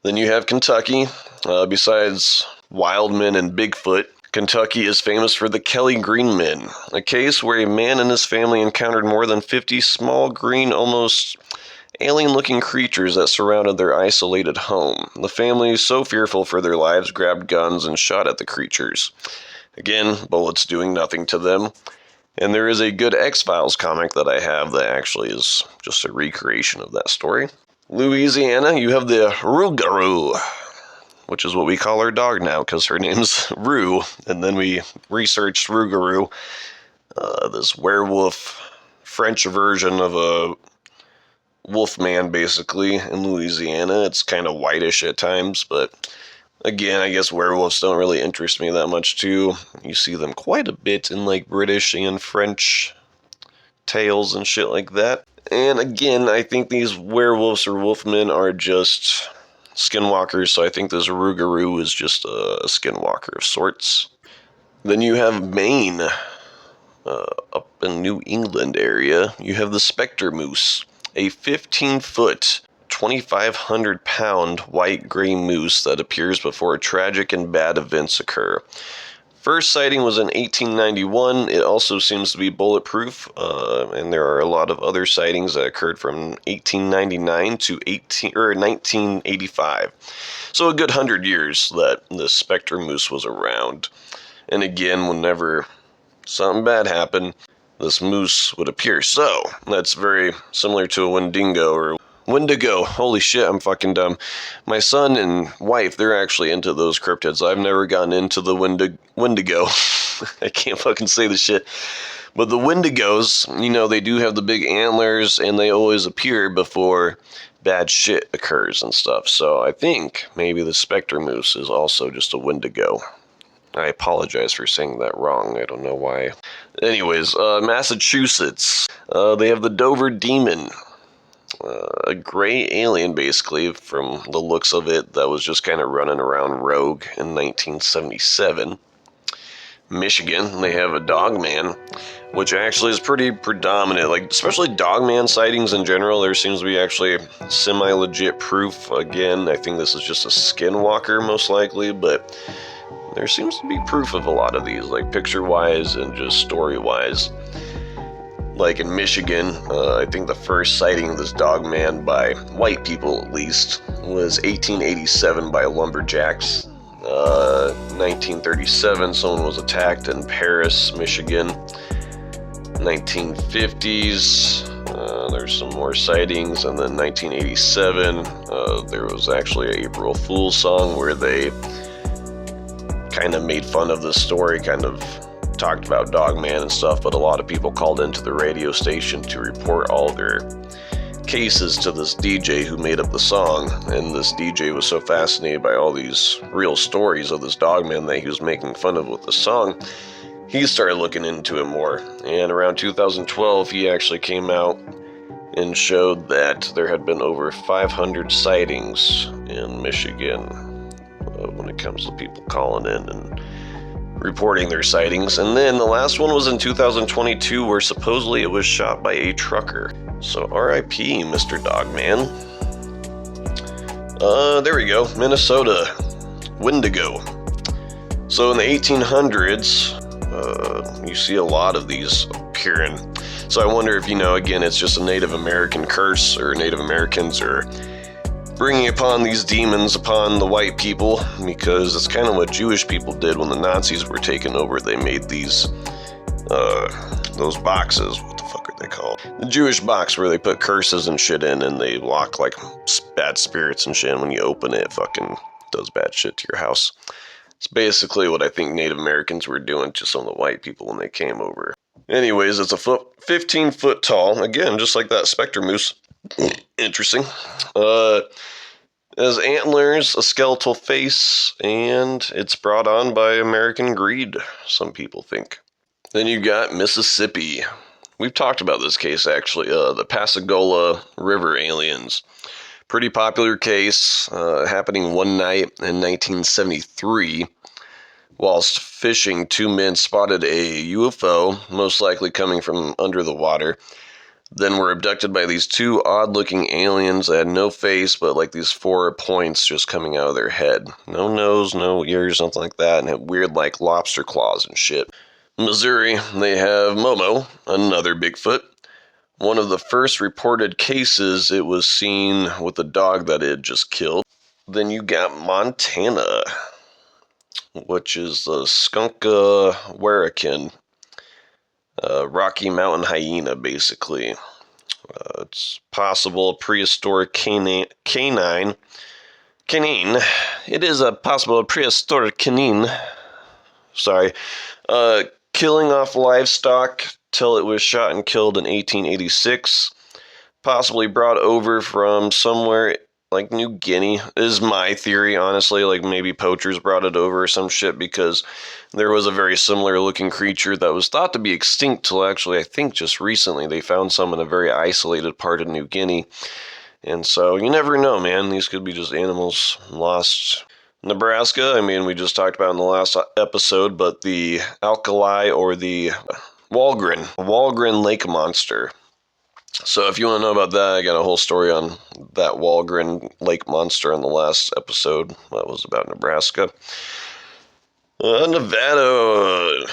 Then you have Kentucky. Besides Wildman and Bigfoot, Kentucky is famous for the Kelly Green Men, a case where a man and his family encountered more than 50 small green, almost alien-looking creatures that surrounded their isolated home. The family, so fearful for their lives, grabbed guns and shot at the creatures. Again, bullets doing nothing to them. And there is a good X-Files comic that I have that actually is just a recreation of that story. Louisiana, you have the Rougarou, which is what we call our dog now because her name's Rue. And then we researched Rougarou, this werewolf French version of a wolfman, basically, in Louisiana. It's kind of whitish at times, but again, I guess werewolves don't really interest me that much, too. You see them quite a bit in, like, British and French tales and shit like that. And again, I think these werewolves or wolfmen are just skinwalkers, so I think this Rougarou is just a skinwalker of sorts. Then you have Maine, up in New England area. You have the Spectre Moose, a 15-foot, 2,500-pound white-gray moose that appears before tragic and bad events occur. First sighting was in 1891. It also seems to be bulletproof, and there are a lot of other sightings that occurred from 1899 to 1985. So a good 100 years that the Spectre Moose was around. And again, whenever something bad happened, this moose would appear. So that's very similar to a Wendigo or Wendigo. Holy shit, I'm fucking dumb. My son and wife, they're actually into those cryptids. I've never gotten into the Wendigo. I can't fucking say the shit. But the Wendigos, you know, they do have the big antlers and they always appear before bad shit occurs and stuff. So I think maybe the Spectre Moose is also just a Wendigo. I apologize for saying that wrong. I don't know why. Anyways, Massachusetts. They have the Dover Demon. A gray alien, basically, from the looks of it, that was just kind of running around rogue in 1977. Michigan, they have a Dogman, which actually is pretty predominant. Like, especially Dogman sightings in general, there seems to be actually semi-legit proof. Again, I think this is just a skinwalker, most likely, but there seems to be proof of a lot of these, like picture-wise and just story-wise. Like in Michigan, I think the first sighting of this Dogman by white people, at least, was 1887 by lumberjacks. 1937, someone was attacked in Paris, Michigan. 1950s, there's some more sightings, and then 1987, there was actually an April Fool's song where they kind of made fun of this story, kind of talked about Dogman and stuff, but a lot of people called into the radio station to report all their cases to this DJ who made up the song, and this DJ was so fascinated by all these real stories of this Dogman that he was making fun of with the song, he started looking into it more. And around 2012, he actually came out and showed that there had been over 500 sightings in Michigan when it comes to people calling in and reporting their sightings. And then the last one was in 2022, where supposedly it was shot by a trucker. So R.I.P. Mr. Dogman. There we go. Minnesota. Wendigo. So in the 1800s, you see a lot of these appearing. So I wonder if, again, it's just a Native American curse, or Native Americans are bringing upon these demons upon the white people, because it's kind of what Jewish people did when the Nazis were taking over. They made these, those boxes. What the fuck are they called? The Jewish box where they put curses and shit in, and they lock, like, bad spirits and shit, and when you open it, it fucking does bad shit to your house. It's basically what I think Native Americans were doing to some of the white people when they came over. Anyways, it's 15 foot tall. Again, just like that Spectre Moose. Interesting. It has antlers, a skeletal face, and it's brought on by American greed, some people think. Then you got Mississippi. We've talked about this case, actually. The Pascagoula River aliens. Pretty popular case, happening one night in 1973. Whilst fishing, two men spotted a UFO, most likely coming from under the water. then were abducted by these two odd-looking aliens that had no face, but like these 4 points just coming out of their head. No nose, no ears, nothing like that, and had weird like lobster claws and shit. Missouri, they have Momo, another Bigfoot. One of the first reported cases, it was seen with a dog that it had just killed. Then you got Montana, which is the Skunka Warakin, Rocky Mountain hyena, basically. It's possible prehistoric canine. It is a possible prehistoric canine. Sorry. Killing off livestock till it was shot and killed in 1886. Possibly brought over from somewhere like New Guinea, is my theory, honestly. Like maybe poachers brought it over or some shit, because there was a very similar looking creature that was thought to be extinct till actually I think just recently they found some in a very isolated part of New Guinea. And so you never know, man. These could be just animals lost. Nebraska, I mean, we just talked about in the last episode, but the alkali or the Walgren lake monster. So if you want to know about that, I got a whole story on that Walgren lake monster on the last episode. That was about Nebraska. Nevada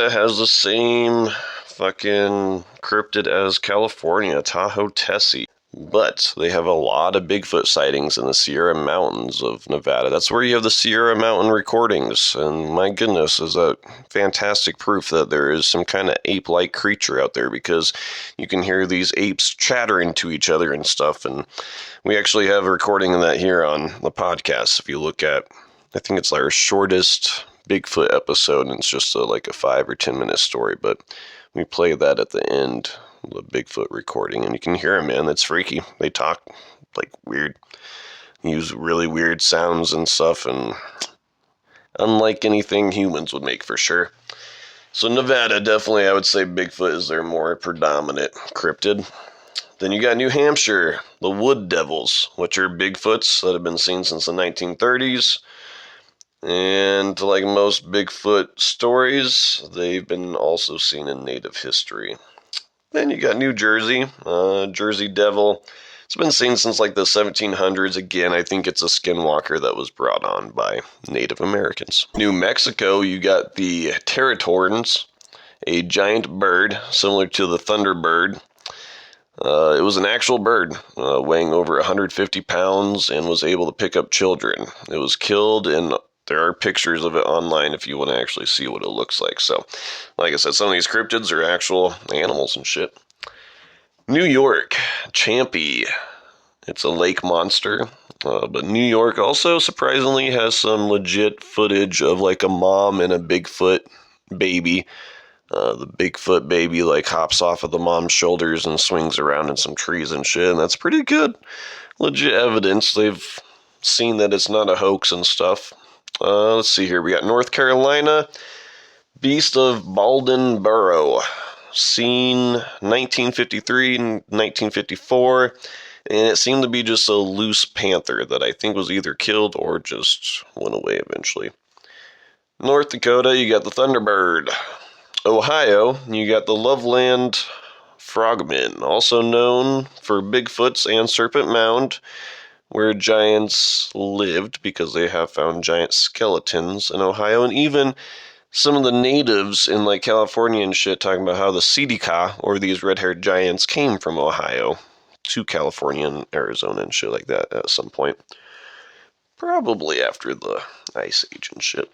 has the same fucking cryptid as California, Tahoe-Tessie. But they have a lot of Bigfoot sightings in the Sierra Mountains of Nevada. That's where you have the Sierra Mountain recordings. And my goodness, is that fantastic proof that there is some kind of ape-like creature out there, because you can hear these apes chattering to each other and stuff. And we actually have a recording of that here on the podcast. If you look at, I think it's our shortest Bigfoot episode, and it's just like a 5 or 10 minute story. But we play that at the end, the Bigfoot recording, and you can hear them, man. That's freaky. They talk like weird, use really weird sounds and stuff, and unlike anything humans would make, for sure. So Nevada, definitely I would say Bigfoot is their more predominant cryptid. Then you got New Hampshire, the Wood Devils, which are Bigfoots that have been seen since the 1930s. And like most Bigfoot stories, they've been also seen in native history. Then you got New Jersey, Jersey Devil. It's been seen since like the 1700s. Again, I think it's a skinwalker that was brought on by Native Americans. New Mexico, you got the Territorns, a giant bird similar to the Thunderbird. It was an actual bird, weighing over 150 pounds and was able to pick up children. It was killed, and there are pictures of it online if you want to actually see what it looks like. So, like I said, some of these cryptids are actual animals and shit. New York, Champy. It's a lake monster. But New York also surprisingly has some legit footage of like a mom and a Bigfoot baby. The Bigfoot baby like hops off of the mom's shoulders and swings around in some trees and shit. And that's pretty good. Legit evidence. They've seen that it's not a hoax and stuff. Let's see here. We got North Carolina, Beast of Baldwin Burrow, seen 1953 and 1954, and it seemed to be just a loose panther that I think was either killed or just went away eventually. North Dakota, you got the Thunderbird. Ohio, you got the Loveland Frogman, also known for Bigfoots and Serpent Mound, where giants lived, because they have found giant skeletons in Ohio, and even some of the natives in like California and shit talking about how the Seedica, or these red-haired giants, came from Ohio to California and Arizona and shit like that at some point. Probably after the Ice Age and shit.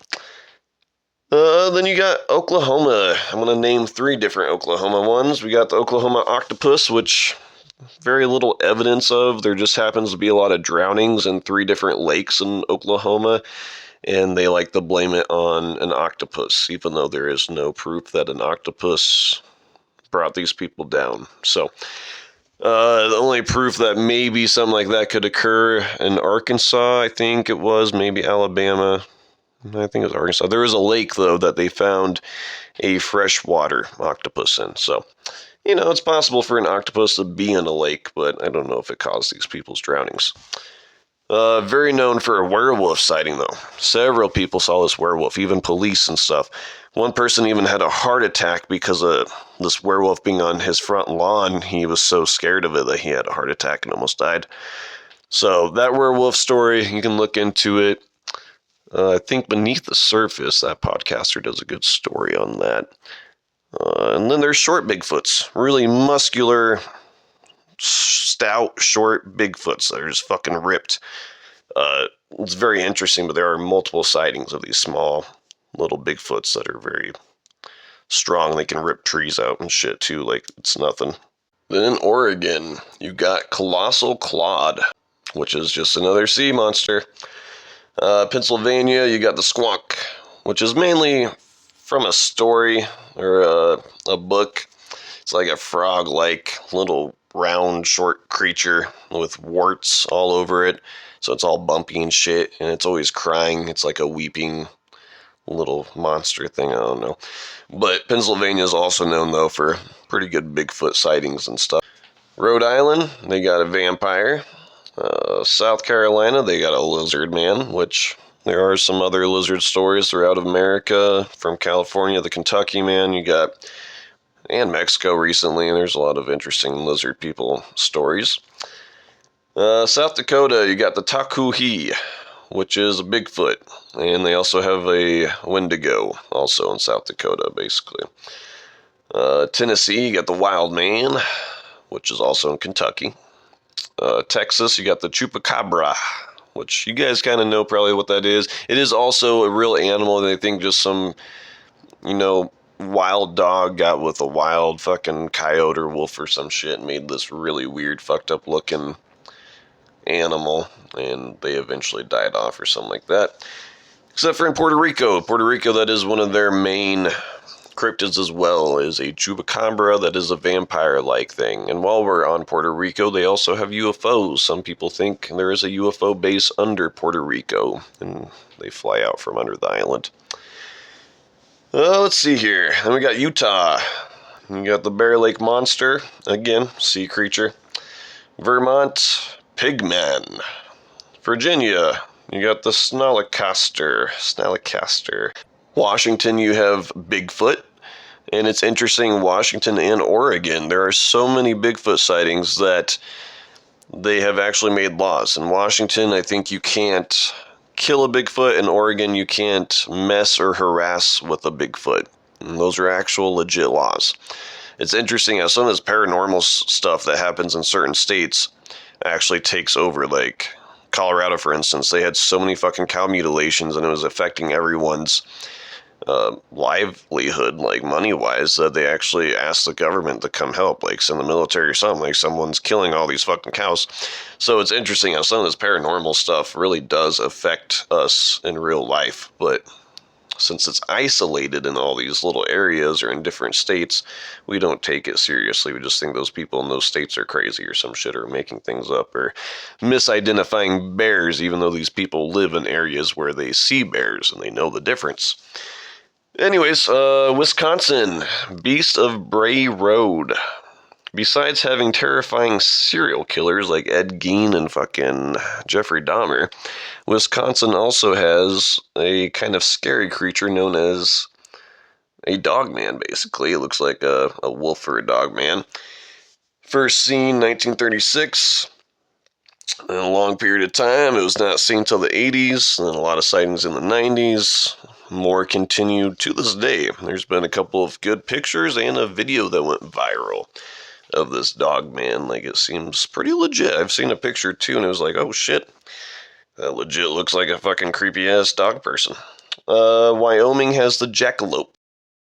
Then you got Oklahoma. I'm going to name 3 different Oklahoma ones. We got the Oklahoma octopus, which very little evidence of. There just happens to be a lot of drownings in 3 different lakes in Oklahoma, and they like to blame it on an octopus, even though there is no proof that an octopus brought these people down. So the only proof that maybe something like that could occur in Arkansas, I think it was, maybe Alabama, I think it was Arkansas. There was a lake, though, that they found a freshwater octopus in. So, you know, it's possible for an octopus to be in a lake, but I don't know if it caused these people's drownings. Very known for a werewolf sighting, though. Several people saw this werewolf, even police and stuff. One person even had a heart attack because this werewolf being on his front lawn, he was so scared of it that he had a heart attack and almost died. So that werewolf story, you can look into it. I think Beneath the Surface, that podcaster does a good story on that. And then there's short Bigfoots, really muscular, stout, short Bigfoots that are just fucking ripped. It's very interesting, but there are multiple sightings of these small little Bigfoots that are very strong. They can rip trees out and shit too, like it's nothing. Then in Oregon, you've got Colossal Clawed, which is just another sea monster. Pennsylvania, you got the Squonk, which is mainly from a story or a book. It's like a frog-like little round short creature with warts all over it. So it's all bumpy and shit, and it's always crying. It's like a weeping little monster thing, I don't know. But Pennsylvania is also known, though, for pretty good Bigfoot sightings and stuff. Rhode Island, they got a vampire. South Carolina, they got a lizard man, which there are some other lizard stories throughout America. From California, the Kentucky man, you got, and Mexico recently, and there's a lot of interesting lizard people stories. South Dakota, you got the Takuhi, which is a Bigfoot, and they also have a Wendigo, also in South Dakota, basically. Tennessee, you got the Wild Man, which is also in Kentucky. Texas, you got the Chupacabra, which you guys kind of know probably what that is. It is also a real animal, and I think just some, wild dog got with a wild fucking coyote or wolf or some shit and made this really weird, fucked up looking animal, and they eventually died off or something like that. Except for in Puerto Rico. Puerto Rico, that is one of their main cryptids as well, is a chupacabra that is a vampire-like thing. And while we're on Puerto Rico, they also have UFOs. Some people think there is a UFO base under Puerto Rico, and they fly out from under the island. Let's see here. Then we got Utah. You got the Bear Lake Monster, again, sea creature. Vermont, Pigman. Virginia, you got the Snallycaster. Washington, you have Bigfoot. And it's interesting, Washington and Oregon, there are so many Bigfoot sightings that they have actually made laws. In Washington, I think you can't kill a Bigfoot. In Oregon, you can't mess or harass with a Bigfoot. And those are actual legit laws. It's interesting how some of this paranormal stuff that happens in certain states actually takes over. Like Colorado, for instance, they had so many fucking cow mutilations and it was affecting everyone's livelihood, like money-wise, that they actually asked the government to come help, like send the military or something, like someone's killing all these fucking cows. So it's interesting how some of this paranormal stuff really does affect us in real life, but since it's isolated in all these little areas or in different states, we don't take it seriously. We just think those people in those states are crazy or some shit, or making things up, or misidentifying bears, even though these people live in areas where they see bears and they know the difference. Anyways, Wisconsin, Beast of Bray Road. Besides having terrifying serial killers like Ed Gein and fucking Jeffrey Dahmer, Wisconsin also has a kind of scary creature known as a dogman, basically. It looks like a wolf or a dogman. First seen 1936. In a long period of time, it was not seen till the 80s, and then a lot of sightings in the 90s. More continued to this day. There's been a couple of good pictures and a video that went viral of this dog man. Like, it seems pretty legit. I've seen a picture too, and it was like, oh shit, that legit looks like a fucking creepy ass dog person. Wyoming has the jackalope,